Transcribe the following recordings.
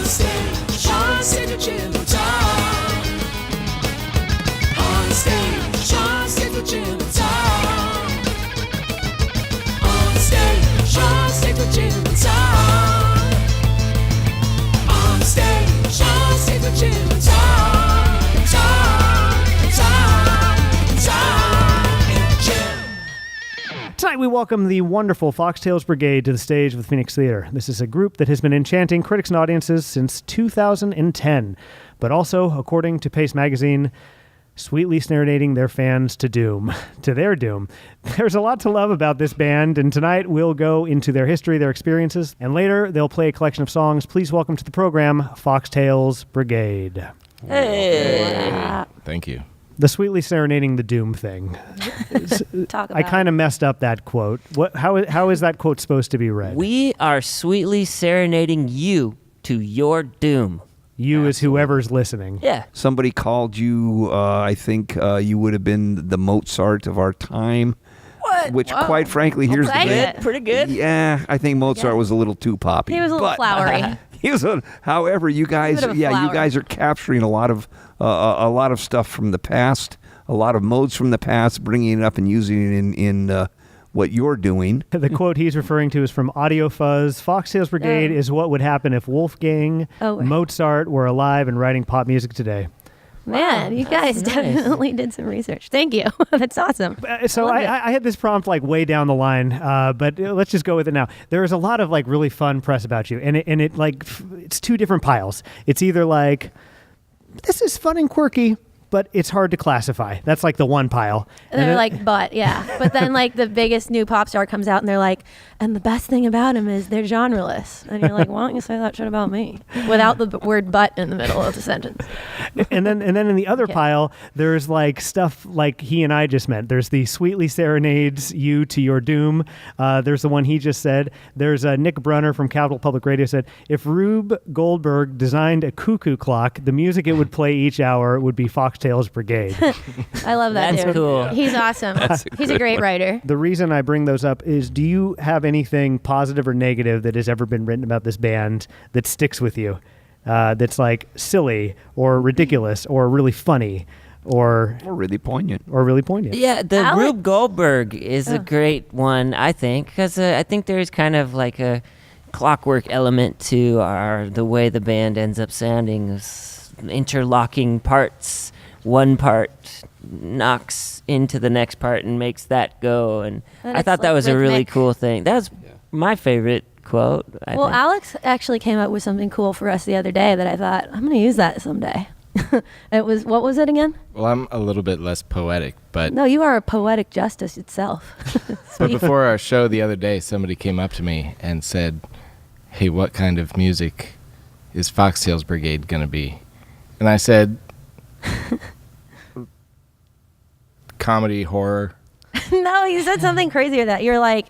stage, on stage with Jim and Tom. On stage, on stage with Jim and Tom. On stage, on stage with Jim and Tom. On stage with Jim and Tom. Tom and Jim. Tonight we welcome the wonderful Foxtails Brigade to the stage of the Phoenix Theater. This is a group that has been enchanting critics and audiences since 2010, but also, according to Pace Magazine, sweetly serenading their fans to their doom. There's a lot to love about this band, and tonight we'll go into their history, their experiences, and later they'll play a collection of songs. Please welcome to the program, Foxtails Brigade. Hey! Thank you. The sweetly serenading the doom thing. I kind of messed up that quote. How is that quote supposed to be read? We are sweetly serenading you to your doom. You is whoever's listening. Yeah. Somebody called you, I think you would have been the Mozart of our time. What? Which, quite frankly, here's the thing. Pretty good. Yeah, I think Mozart was a little too poppy. He was a little flowery. He was however, you guys, a bit of a flower. you guys are capturing a lot of stuff from the past, a lot of modes from the past, bringing it up and using it in what you're doing. The quote he's referring to is from Audio Fuzz. Foxtails Brigade is what would happen if Wolfgang Mozart were alive and writing pop music today. Man, you guys definitely did some research. Thank you. That's awesome. So I had this prompt like way down the line, but let's just go with it now. There's a lot of like really fun press about you, and it like it's two different piles. It's either like this is fun and quirky, but it's hard to classify. That's like the one pile. And they're like, but then like the biggest new pop star comes out and they're like, and the best thing about him is they're genreless. And you're like, why don't you say that shit about me? Without the word but in the middle of the sentence. And then in the other pile, there's like stuff like he and I just met. There's the sweetly serenades you to your doom. There's the one he just said. There's Nick Brunner from Capital Public Radio said, if Rube Goldberg designed a cuckoo clock, the music it would play each hour would be Foxtails Brigade. I love that That's dude. cool. He's awesome. He's a great writer. The reason I bring those up is, do you have anything positive or negative that has ever been written about this band that sticks with you? That's like silly or ridiculous or really funny or really poignant. Yeah, the Rube Goldberg is a great one, I think, because I think there's kind of like a clockwork element to the way the band ends up sounding. Interlocking parts. One part knocks into the next part and makes that go. And I thought that was a really cool thing. That was my favorite quote. I think. Alex actually came up with something cool for us the other day that I thought, I'm going to use that someday. What was it again? Well, I'm a little bit less poetic, but... No, you are a poetic justice itself. But before our show the other day, somebody came up to me and said, hey, what kind of music is Foxtails Brigade going to be? And I said, comedy, horror. No, you said something crazier than that. You're like,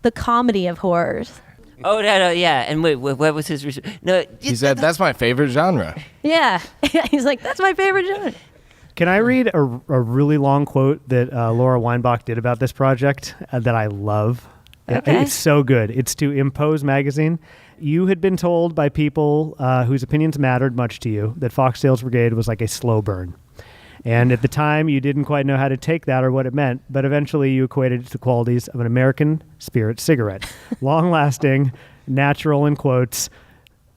the comedy of horrors. Oh, no, yeah. And wait, what was his research? No, He said, that's my favorite genre. Yeah. He's like, that's my favorite genre. Can I read a really long quote that Laura Weinbach did about this project that I love? Okay. It's so good. It's to Impose Magazine. You had been told by people whose opinions mattered much to you that Foxtails Brigade was like a slow burn. And at the time, you didn't quite know how to take that or what it meant, but eventually you equated it to the qualities of an American spirit cigarette. Long-lasting, natural in quotes,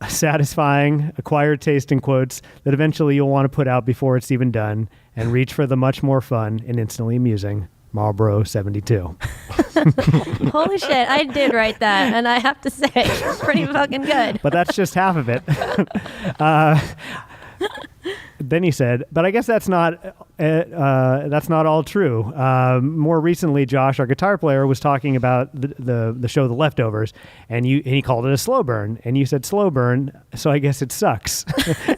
satisfying, acquired taste in quotes, that eventually you'll want to put out before it's even done and reach for the much more fun and instantly amusing Marlboro 72. Holy shit, I did write that, and I have to say, it's pretty fucking good. But that's just half of it. Then he said, but I guess that's not all true. More recently, Josh, our guitar player, was talking about the show The Leftovers, and he called it a slow burn, and you said slow burn, so I guess it sucks.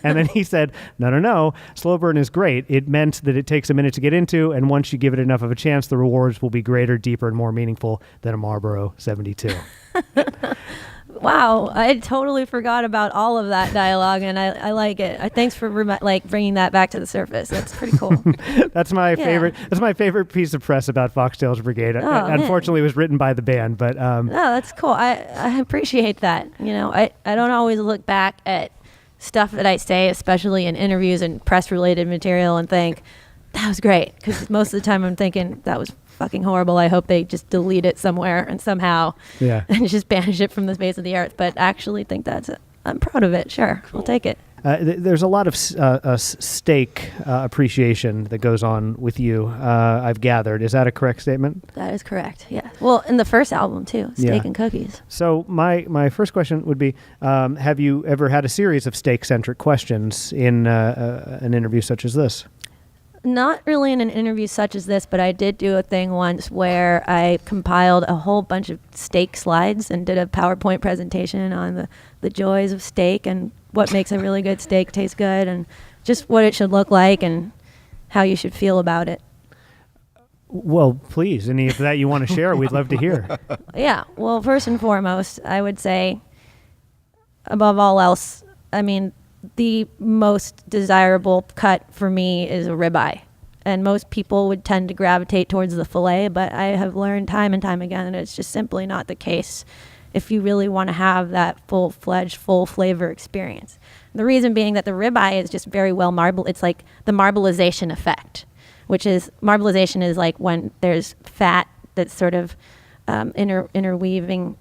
And then he said, no, slow burn is great. It meant that it takes a minute to get into, and once you give it enough of a chance, the rewards will be greater, deeper, and more meaningful than a Marlboro 72. Wow, I totally forgot about all of that dialogue, and I like it. Thanks for bringing that back to the surface. That's pretty cool. That's my favorite. That's my favorite piece of press about Foxtails Brigade. Unfortunately, it was written by the band, but no, that's cool. I appreciate that. You know, I don't always look back at stuff that I say, especially in interviews and press-related material, and think, that was great. Because most of the time I'm thinking, that was fucking horrible. I hope they just delete it somewhere and somehow and just banish it from the face of the earth. But actually think I'm proud of it. Sure, I'll take it. There's a lot of steak appreciation that goes on with you, I've gathered. Is that a correct statement? That is correct, yeah. Well, in the first album, too, Steak and Cookies. So my first question would be, have you ever had a series of steak-centric questions in an interview such as this? Not really in an interview such as this, but I did do a thing once where I compiled a whole bunch of steak slides and did a PowerPoint presentation on the joys of steak and what makes a really good steak taste good and just what it should look like and how you should feel about it. Well, please, any of that you want to share, we'd love to hear. Yeah, well, first and foremost, I would say, above all else, I mean, the most desirable cut for me is a ribeye. And most people would tend to gravitate towards the filet, but I have learned time and time again that it's just simply not the case if you really want to have that full-fledged, full-flavor experience. The reason being that the ribeye is just very well marbled. It's like the marbleization effect, which is, marbleization is like when there's fat that's sort of interweaving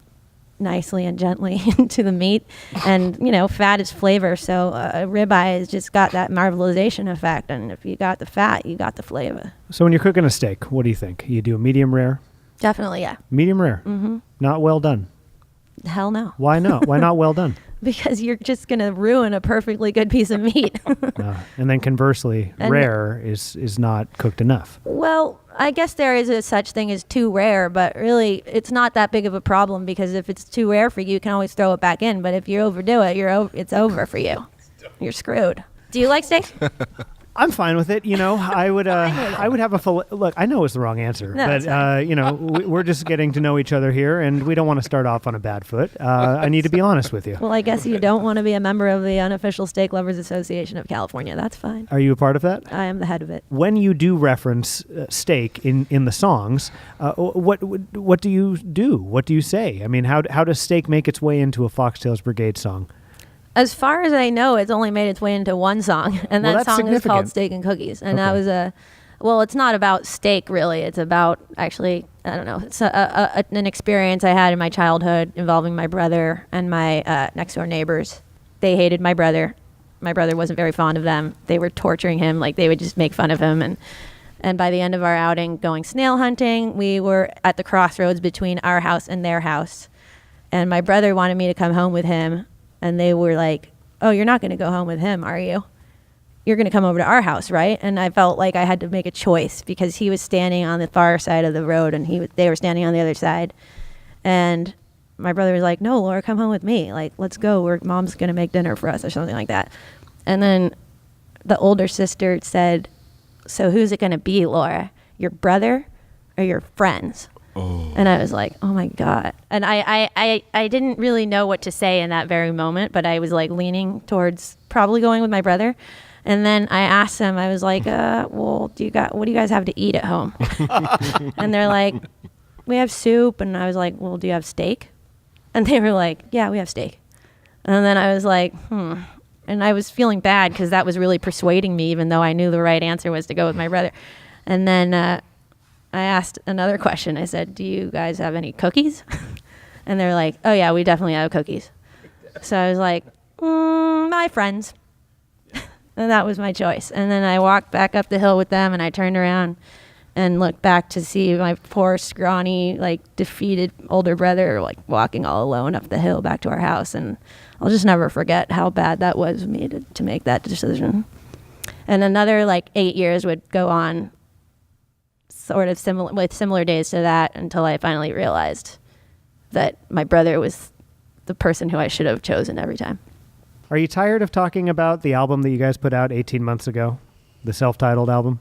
nicely and gently into the meat. And, fat is flavor, so a ribeye has just got that marbleization effect. And if you got the fat, you got the flavor. So when you're cooking a steak, what do you think? You do a medium rare? Definitely, yeah. Medium rare? Mm-hmm. Not well done? Hell no. Why not? Why not well done? Because you're just going to ruin a perfectly good piece of meat. And then conversely, rare is not cooked enough. Well, I guess there is a such thing as too rare, but really it's not that big of a problem because if it's too rare for you, you can always throw it back in. But if you overdo it, it's over for you. You're screwed. Do you like steak? I'm fine with it. I would have a filet. Look, I know it's the wrong answer, No, but we're just getting to know each other here, and we don't want to start off on a bad foot. I need to be honest with you. Well, I guess you don't want to be a member of the Unofficial Steak Lovers Association of California. That's fine. Are you a part of that? I am the head of it. When you do reference steak in the songs, what do you do? What do you say? I mean, how does steak make its way into a Foxtails Brigade song? As far as I know, it's only made its way into one song, and that song is called Steak and Cookies. And that was it's not about steak, really. It's about, actually, I don't know, it's an experience I had in my childhood involving my brother and my next-door neighbors. They hated my brother. My brother wasn't very fond of them. They were torturing him. Like, they would just make fun of him. And by the end of our outing going snail hunting, we were at the crossroads between our house and their house. And my brother wanted me to come home with him. And they were like, oh, you're not going to go home with him, are you? You're going to come over to our house, right? And I felt like I had to make a choice because he was standing on the far side of the road and they were standing on the other side. And my brother was like, no, Laura, come home with me. Like, let's go. Mom's going to make dinner for us or something like that. And then the older sister said, so who's it going to be, Laura? Your brother or your friends? Oh. And I was like, oh my God. And I didn't really know what to say in that very moment, but I was like leaning towards probably going with my brother. And then I asked them, I was like, well, what do you guys have to eat at home? And they're like, we have soup. And I was like, well, do you have steak? And they were like, yeah, we have steak. And then I was like, And I was feeling bad because that was really persuading me, even though I knew the right answer was to go with my brother. And then I asked another question. I said, do you guys have any cookies? And they're like, oh, yeah, we definitely have cookies. So I was like, my friends. And that was my choice. And then I walked back up the hill with them, and I turned around and looked back to see my poor, scrawny, defeated older brother, walking all alone up the hill back to our house. And I'll just never forget how bad that was for me to make that decision. And another, 8 years would go on, sort of similar days to that, until I finally realized that my brother was the person who I should have chosen every time. Are you tired of talking about the album that you guys put out 18 months ago, the self-titled album?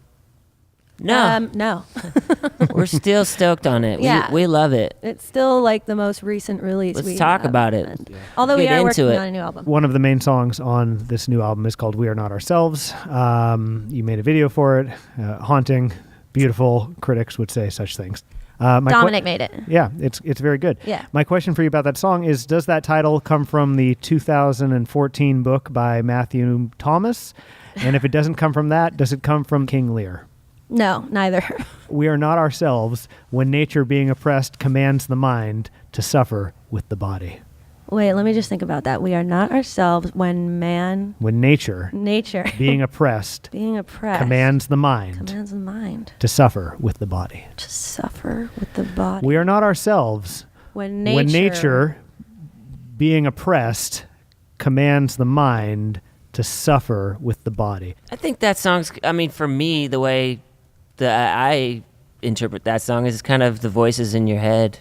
No. No. We're still stoked on it. Yeah. We love it. It's still the most recent release. Let's talk about it. Although we Get are into working it. on a new album. One of the main songs on this new album is called We Are Not Ourselves. You made a video for it. Haunting. Beautiful. Critics would say such things. Dominic made it. Yeah, it's very good. Yeah. My question for you about that song is, does that title come from the 2014 book by Matthew Thomas? And if it doesn't come from that, does it come from King Lear? No, neither. We are not ourselves when nature being oppressed commands the mind to suffer with the body. Wait, let me just think about that. We are not ourselves when nature being oppressed commands the mind to suffer with the body. To suffer with the body. We are not ourselves when nature being oppressed commands the mind to suffer with the body. I think that song's, I mean, for me, the way that I interpret that song is kind of the voices in your head.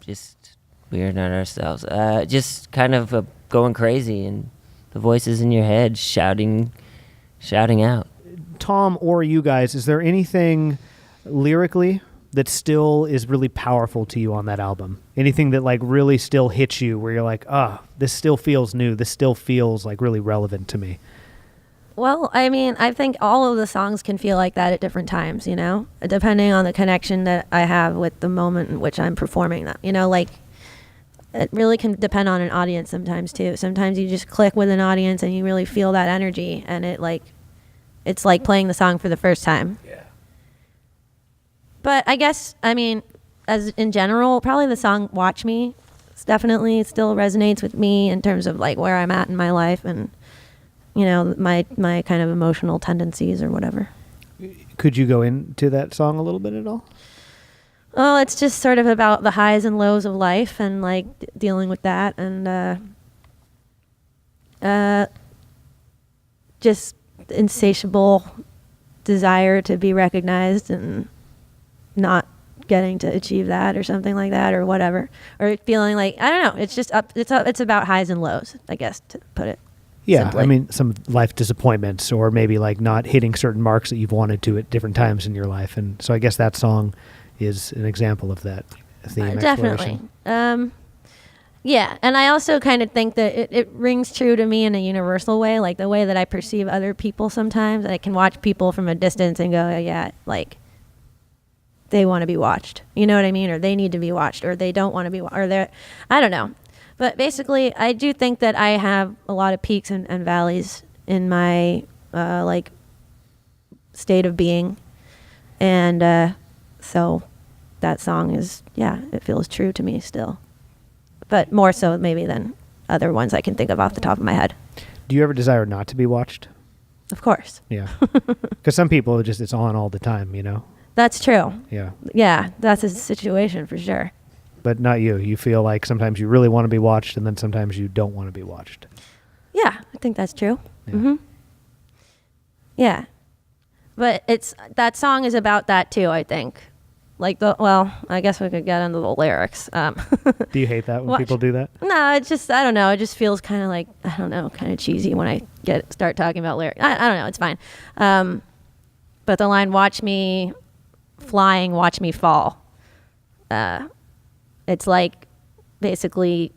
Just, we are not ourselves. Just kind of going crazy, and the voices in your head shouting out. Tom, or you guys, is there anything lyrically that still is really powerful to you on that album? Anything that like really still hits you where you're like, this still feels new. This still feels like really relevant to me? Well, I mean, I think all of the songs can feel like that at different times, you know, depending on the connection that I have with the moment in which I'm performing them. You know, like, it really can depend on an audience sometimes too. Sometimes you just click with an audience and you really feel that energy, and it's like playing the song for the first time. Yeah. But I guess, I mean, as in general, probably the song Watch Me definitely still resonates with me in terms of like where I'm at in my life and, you know, my kind of emotional tendencies or whatever. Could you go into that song a little bit at all? Well, it's just sort of about the highs and lows of life and like dealing with that, and just insatiable desire to be recognized and not getting to achieve that or something like that or whatever, or feeling like, I don't know, it's just it's about highs and lows, I guess, to put it simply. I mean, some life disappointments, or maybe like not hitting certain marks that you've wanted to at different times in your life. And so I guess that song is an example of that theme. Definitely. Yeah, and I also kind of think that it rings true to me in a universal way, like the way that I perceive other people sometimes. I can watch people from a distance and go, yeah, like, they want to be watched. You know what I mean? Or they need to be watched, or they don't want to be watched, or they're, I don't know. But basically, I do think that I have a lot of peaks and valleys in my, like, state of being. And so that song is, yeah, it feels true to me still. But more so maybe than other ones I can think of off the top of my head. Do you ever desire not to be watched? Of course. Yeah. Because some people, it's on all the time, you know? That's true. Yeah. Yeah, that's a situation for sure. But not you. You feel like sometimes you really want to be watched, and then sometimes you don't want to be watched. Yeah, I think that's true. Yeah. Mm-hmm. Yeah. But that song is about that too, I think. Like I guess we could get into the lyrics. Do you hate that when people do that? No, it's just, I don't know. It just feels kind of like, I don't know, kind of cheesy when I start talking about lyrics. I don't know. It's fine. But the line, watch me flying, watch me fall. It's like basically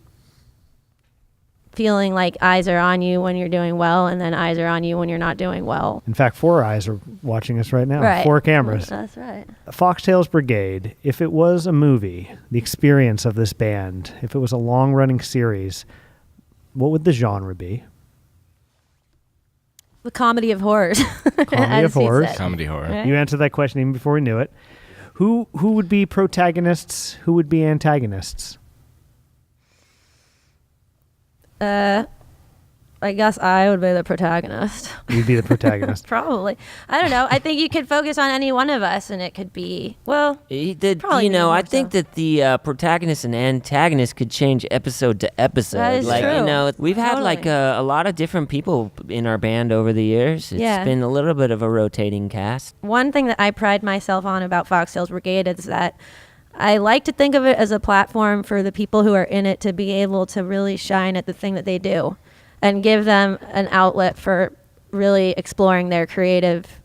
feeling like eyes are on you when you're doing well, and then eyes are on you when you're not doing well. In fact, 4 eyes are watching us right now. Right. 4 cameras. That's right. Foxtails Brigade, if it was a movie, the experience of this band, if it was a long-running series, what would the genre be? The comedy of horrors. Comedy of horrors. Comedy horror. Right. You answered that question even before we knew it. Who would be protagonists? Who would be antagonists? I guess I would be the protagonist. You'd be the protagonist. Probably. I don't know. I think you could focus on any one of us, and it could be, well, probably I think that the protagonist and antagonist could change episode to episode. That is true. We've had like a lot of different people in our band over the years. It's been a little bit of a rotating cast. One thing that I pride myself on about Foxtails Brigade is that I like to think of it as a platform for the people who are in it to be able to really shine at the thing that they do and give them an outlet for really exploring their creative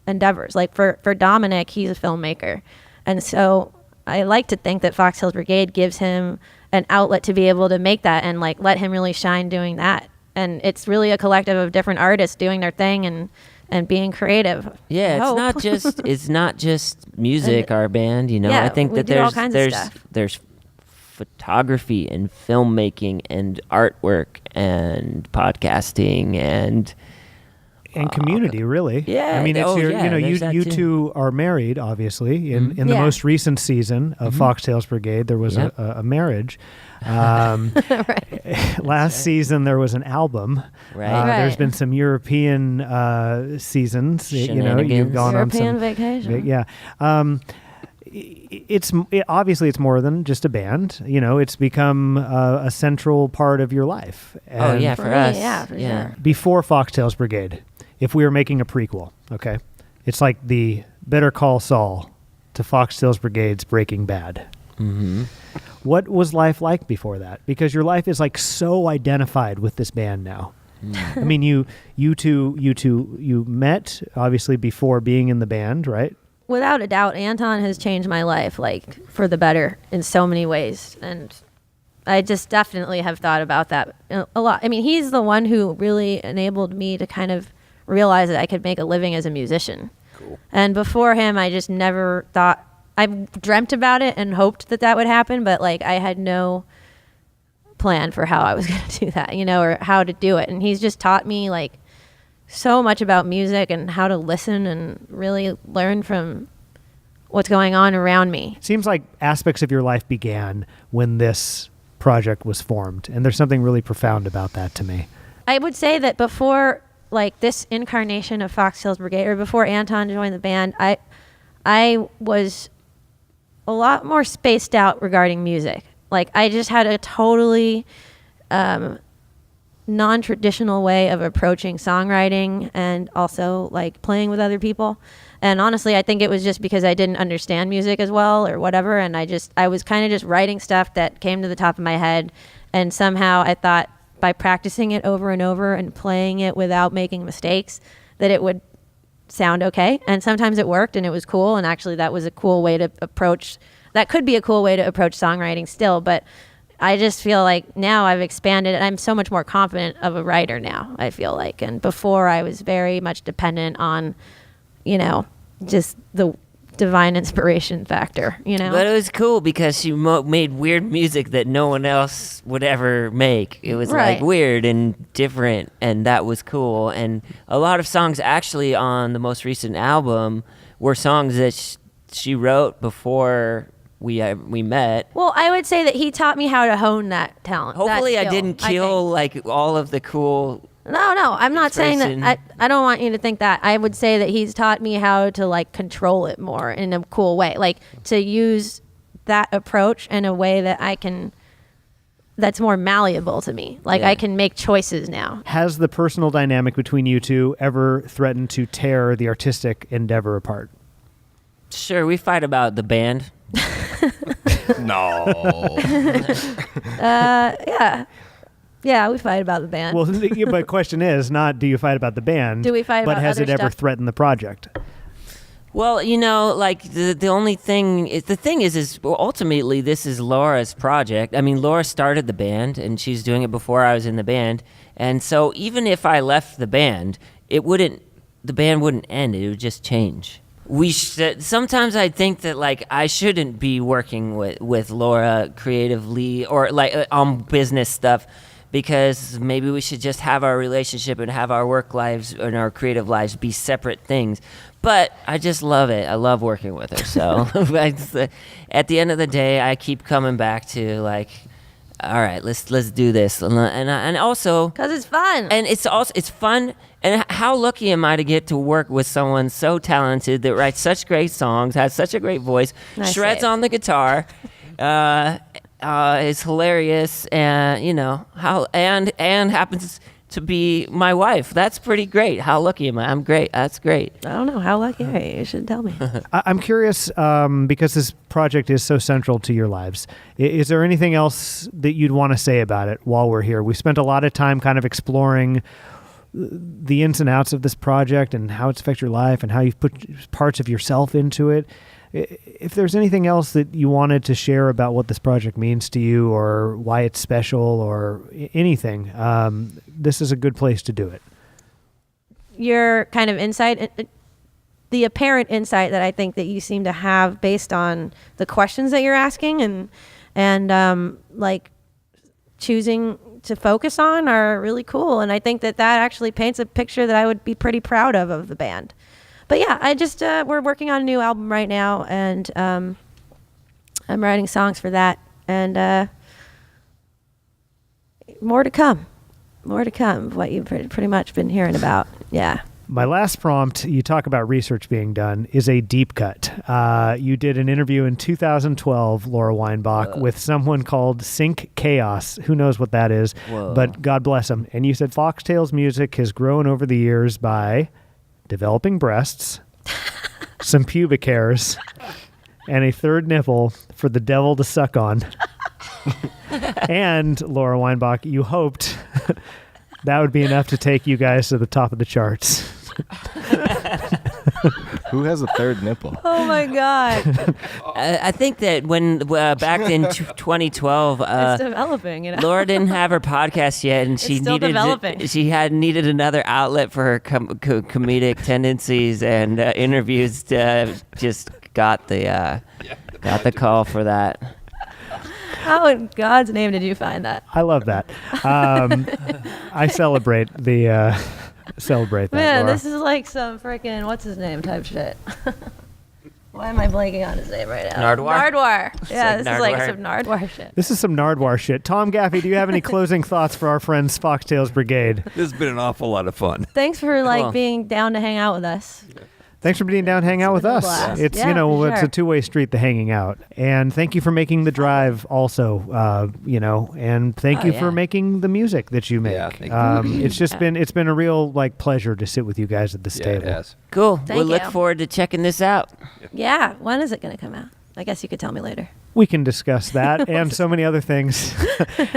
endeavors. Like for Dominic, he's a filmmaker. And so I like to think that Foxtails Brigade gives him an outlet to be able to make that and like let him really shine doing that. And it's really a collective of different artists doing their thing and and being creative. Yeah, it's not just music. Our band, I think that there's photography and filmmaking and artwork and podcasting and community, really. Yeah. I mean, it's you two are married, obviously. In the most recent season of Foxtails Brigade, there was a marriage. Last season there was an album. There's been some European seasons. You've gone European on some vacation. Obviously it's more than just a band. It's become a central part of your life. And for us. Yeah, for sure. Before Foxtails Brigade, if we were making a prequel, okay, it's like the Better Call Saul to Foxtails Brigade's Breaking Bad. Mm-hmm. What was life like before that? Because your life is like so identified with this band now. I mean, you met obviously before being in the band, right? Without a doubt, Anton has changed my life, like, for the better in so many ways. And I just definitely have thought about that a lot. I mean, he's the one who really enabled me to kind of realize that I could make a living as a musician. Cool. And before him, I just never thought, I dreamt about it and hoped that would happen, but like I had no plan for how I was going to do that, or how to do it. And he's just taught me like so much about music and how to listen and really learn from what's going on around me. Seems like aspects of your life began when this project was formed, and there's something really profound about that to me. I would say that before like this incarnation of Foxtails Brigade, or before Anton joined the band, I was a lot more spaced out regarding music. Like I just had a totally non-traditional way of approaching songwriting and also like playing with other people. And honestly, I think it was just because I didn't understand music as well or whatever. And I was kind of just writing stuff that came to the top of my head. And somehow I thought by practicing it over and over and playing it without making mistakes, that it would sound okay. And sometimes it worked and it was cool. And actually that was a cool way to approach, that could be a cool way to approach songwriting still. But I just feel like now I've expanded and I'm so much more confident of a writer now, I feel like. And before I was very much dependent on, just the divine inspiration factor, But it was cool because she made weird music that no one else would ever make. It was like weird and different, and that was cool. And a lot of songs actually on the most recent album were songs that she wrote before we met. Well, I would say that he taught me how to hone that talent. Hopefully I didn't kill like all of the cool... No, I'm not saying that. I don't want you to think that. I would say that he's taught me how to like control it more in a cool way, like to use that approach in a way that that's more malleable to me. Like I can make choices now. Has the personal dynamic between you two ever threatened to tear the artistic endeavor apart? Sure, we fight about the band. No. Yeah. Yeah, we fight about the band. Well, but the question is not do you fight about the band, do we fight but about has other it ever stuff? threatened the project? Well, like the only thing is ultimately this is Laura's project. I mean, Laura started the band and she's doing it before I was in the band. And so even if I left the band, the band wouldn't end. It would just change. Sometimes I think that like I shouldn't be working with Laura creatively or like on business stuff, because maybe we should just have our relationship and have our work lives and our creative lives be separate things. But I just love it. I love working with her. So at the end of the day, I keep coming back to like, all right, let's do this, and also because it's fun. And it's fun. And how lucky am I to get to work with someone so talented that writes such great songs, has such a great voice, shreds on the guitar, is hilarious, and and happens to be my wife. That's pretty great. How lucky am I? I'm great. That's great. I don't know how lucky are you. You should tell me. I'm curious because this project is so central to your lives. Is there anything else that you'd want to say about it while we're here? We spent a lot of time kind of exploring the ins and outs of this project and how it's affected your life and how you've put parts of yourself into it. If there's anything else that you wanted to share about what this project means to you or why it's special or anything, this is a good place to do it. your kind of insight, the apparent insight that I think that you seem to have based on the questions that you're asking and like choosing to focus on are really cool. And I think that actually paints a picture that I would be pretty proud of the band. But yeah, I just, we're working on a new album right now, and I'm writing songs for that. And more to come, what you've pretty much been hearing about. Yeah. My last prompt, you talk about research being done, is a deep cut. You did an interview in 2012, Laura Weinbach, with someone called Sync Chaos. Who knows what that is, but God bless him. And you said Foxtails music has grown over the years by developing breasts, some pubic hairs, and a third nipple for the devil to suck on. And, Laura Weinbach, you hoped that would be enough to take you guys to the top of the charts. Who has a third nipple? Oh my God. I think that when back in 2012, it's developing. Laura didn't have her podcast yet, and she needed another outlet for her comedic tendencies, and interviews just got the call for that. How in God's name did you find that? I love that. I celebrate that. Man, Laura. this is like some freaking what's his name type shit. Why am I blanking on his name right now? Nardwuar? Yeah, It's this like is like Nardwuar. some Nardwuar shit. This is some Nardwuar shit. Tom Gaffey, do you have any closing thoughts for our friends Foxtails Brigade? This has been an awful lot of fun. Thanks for Cool. being down to hang out with us. Thanks for being down, hang out with been a us. blast. It's Yeah, for it's sure. a two-way street, the hanging out. And thank you for making the drive, also. And thank you for making the music that you make. Yeah, thank you. It's just been a real pleasure to sit with you guys at this Yeah, it table. has. Cool. Thank We'll look you. forward to checking this out. Yeah, when is it going to come out? I guess you could tell me later. We can discuss that and so many other things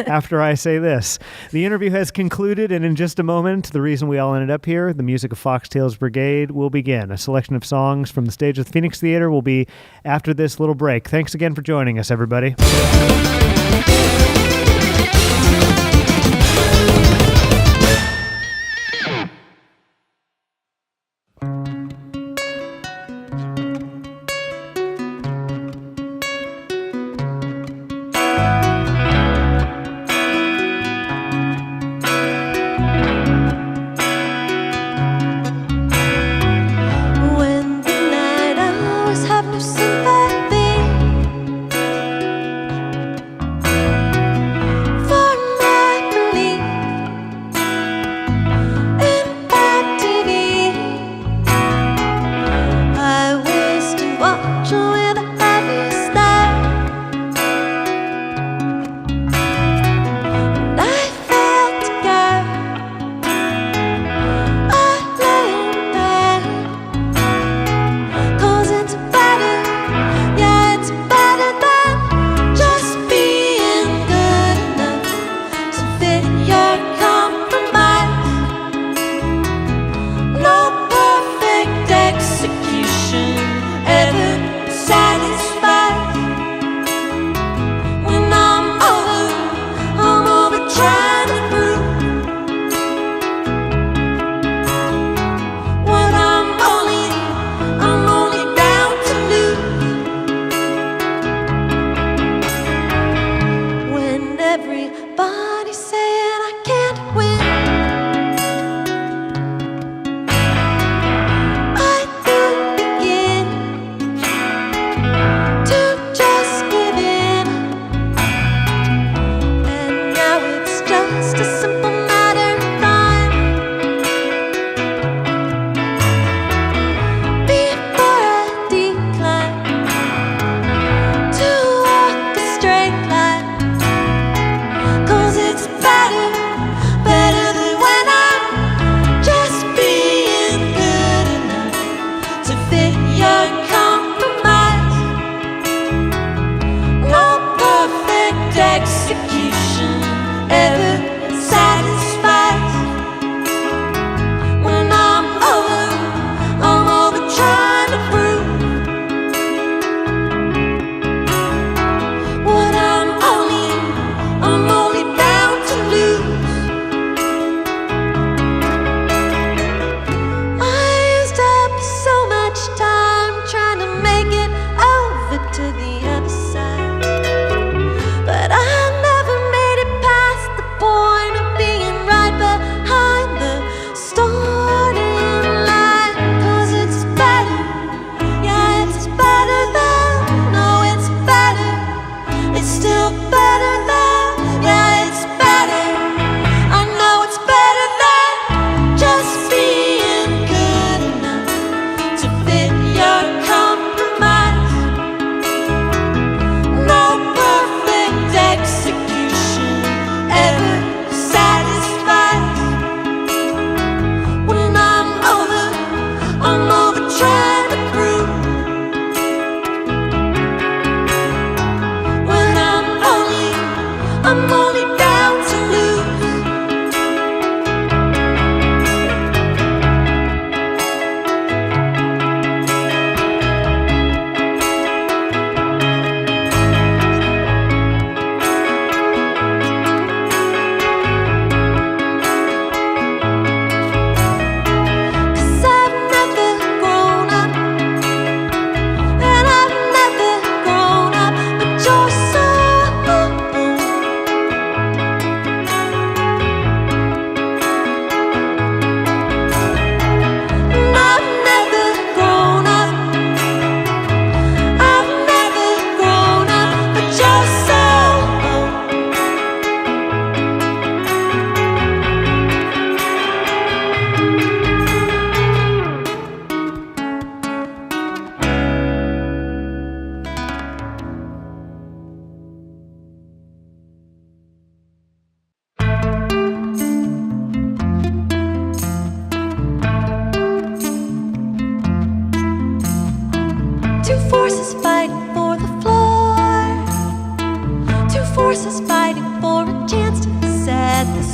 after I say this. The interview has concluded, and in just a moment, the reason we all ended up here, the music of Foxtails Brigade, will begin. A selection of songs from the stage of the Phoenix Theater will be after this little break. Thanks again for joining us, everybody. When the night hours have no sympathy,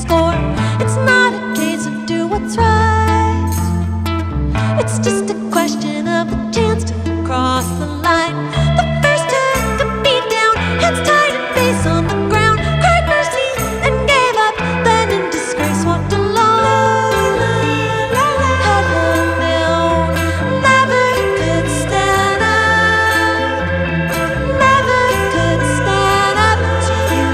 score. It's not a case of do what's right. It's just a question of the chance to cross the line. The first took a beat down, hands tied and face on the ground, cried mercy and gave up, then in disgrace walked alone. Head hung down, never could stand up, never could stand up to you,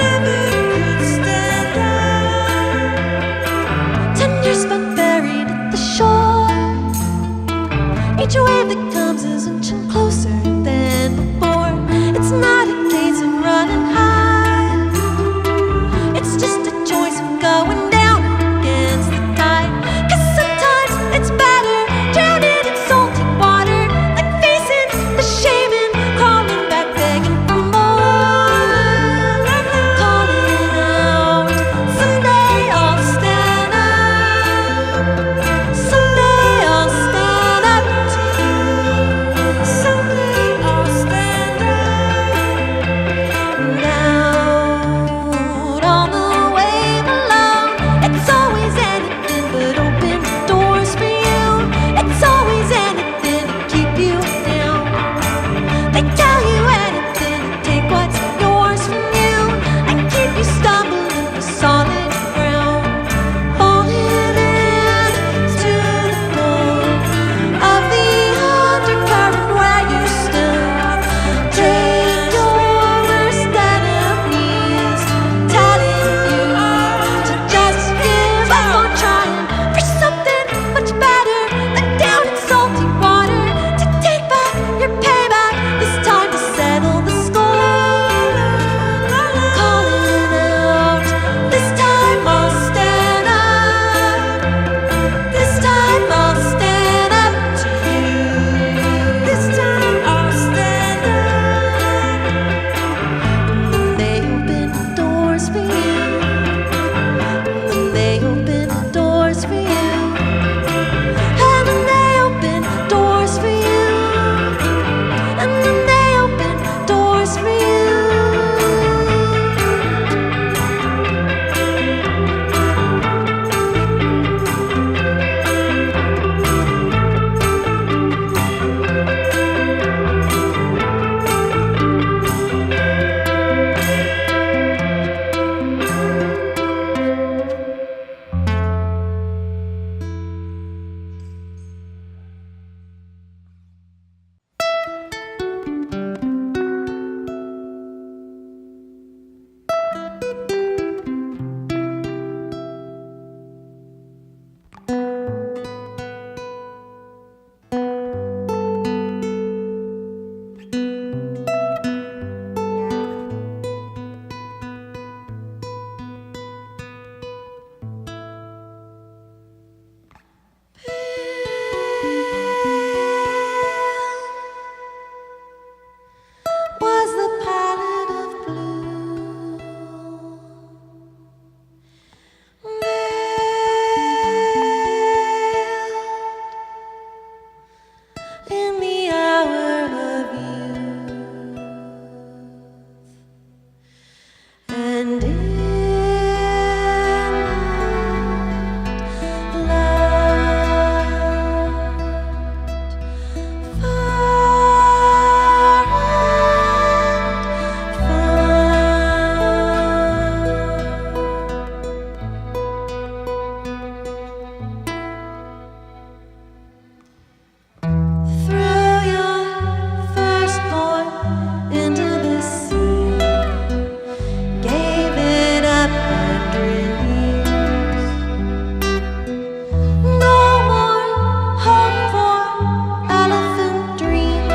never could stand up. 10 years but buried at the shore. Each wave that comes is inching closer than before. It's not a case of running high. It's just a choice of going down against the tide. 'Cause sometimes it's better drowning in salty water than facing the shame and crawling back begging for more. Calling out, someday I'll stand up. Someday I'll stand up to you. Someday I'll stand up. Out on the wave alone. It's always anything but open doors for you. It's always anything to keep you down. They tell you anything to take what's yours from you and keep you stumbling to solid ground. Falling into the bowl of the undercurrent where you stood. Take your worst enemies telling you to just give up on trying for something much better than down in salty water. To take back your payback, this time to settle the score. Calling out, this time I'll stand up. This time I'll stand up to you. This time I'll stand up. They open doors for you. They open doors for you. And then they open doors for you. And then they open doors for you. Was the palette of blue veiled in the hour of youth, and in that light far and threw your firstborn into the sea, gave it up 100 years. No more hope for elephant dream,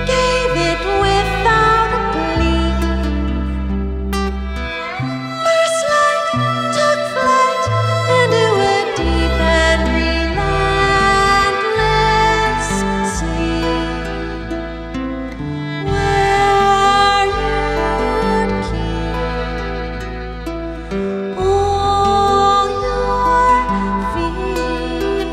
gave it without a plea. First light took flight into a deep and relentless sleep, where you'd keep all your fears.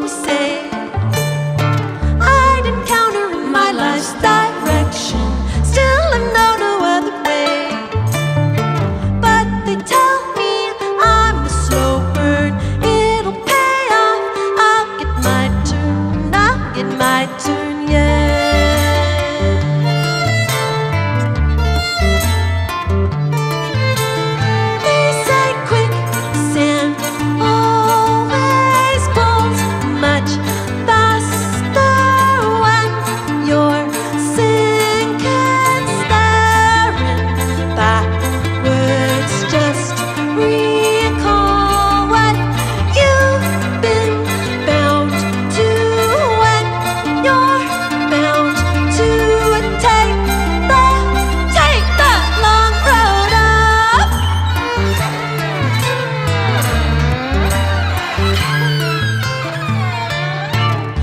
always say I'd encounter in my life's direction. Still I know no other way. But they tell me I'm a slow burn. It'll pay off. I'll get my turn. I'll get my turn, yeah. They say quicksand always pulls much faster when you're sinking, staring backwards. Just recall what you've been bound to when you're bound to take the long road up.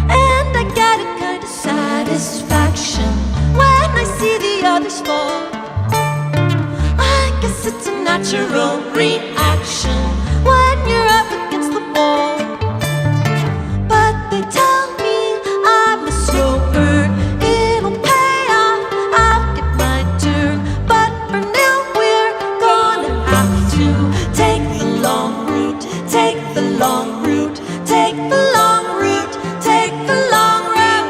And I get a kind of satisfaction when I see the others fall. I guess it's a natural reaction when you're up against the wall. But they tell me I'm a slow burn. It'll pay off. I'll get my turn. But for now we're gonna have to take the long route. Take the long route. Take the long route. Take the long route.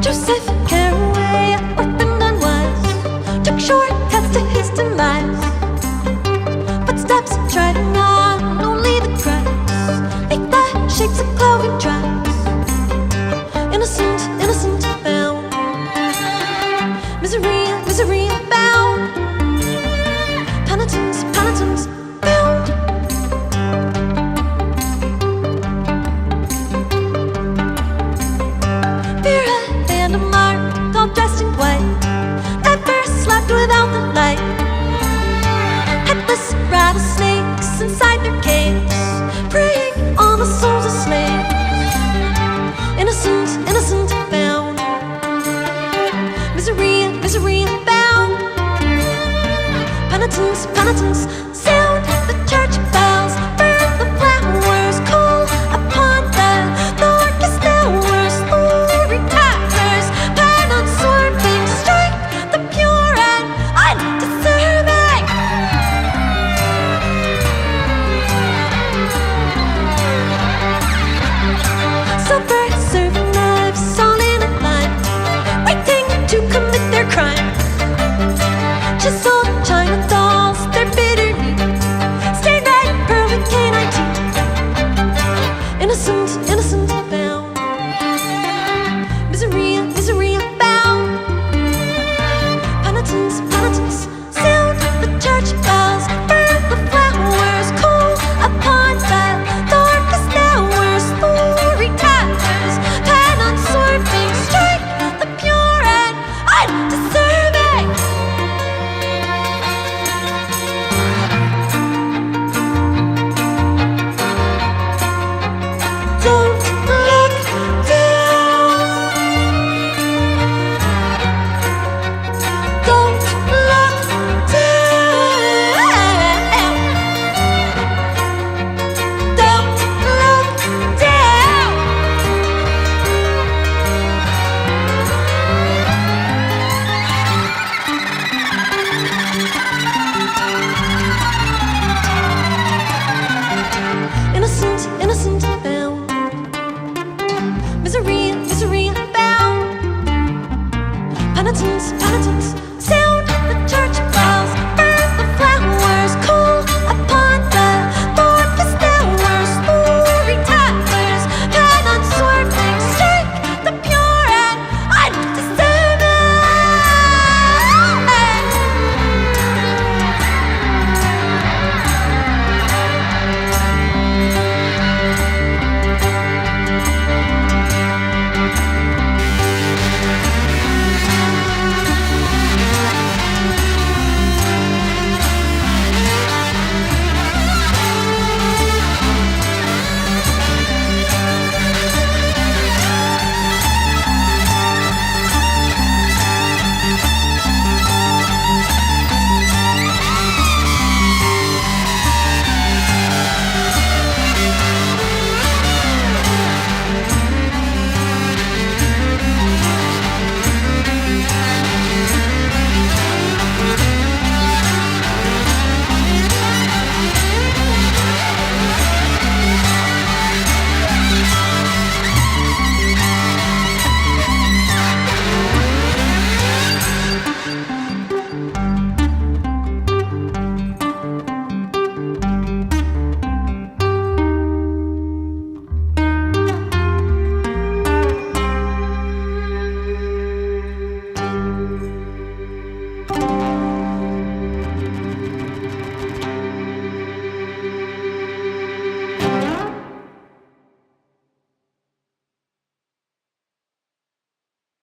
Joseph Caraway, orphaned unwise, took shortcuts to his demise. Footsteps treading on only the cracks, like the shapes of cloven tracks. Innocent, innocent found, misery, misery bound. Penitence, penitence bound. Fear and a mark, all dressed in white, never slept without the light. Headless rattlesnakes inside their caves, preying on the souls of slaves. Innocent, innocent found, misery, misery bound. Penitence, penitence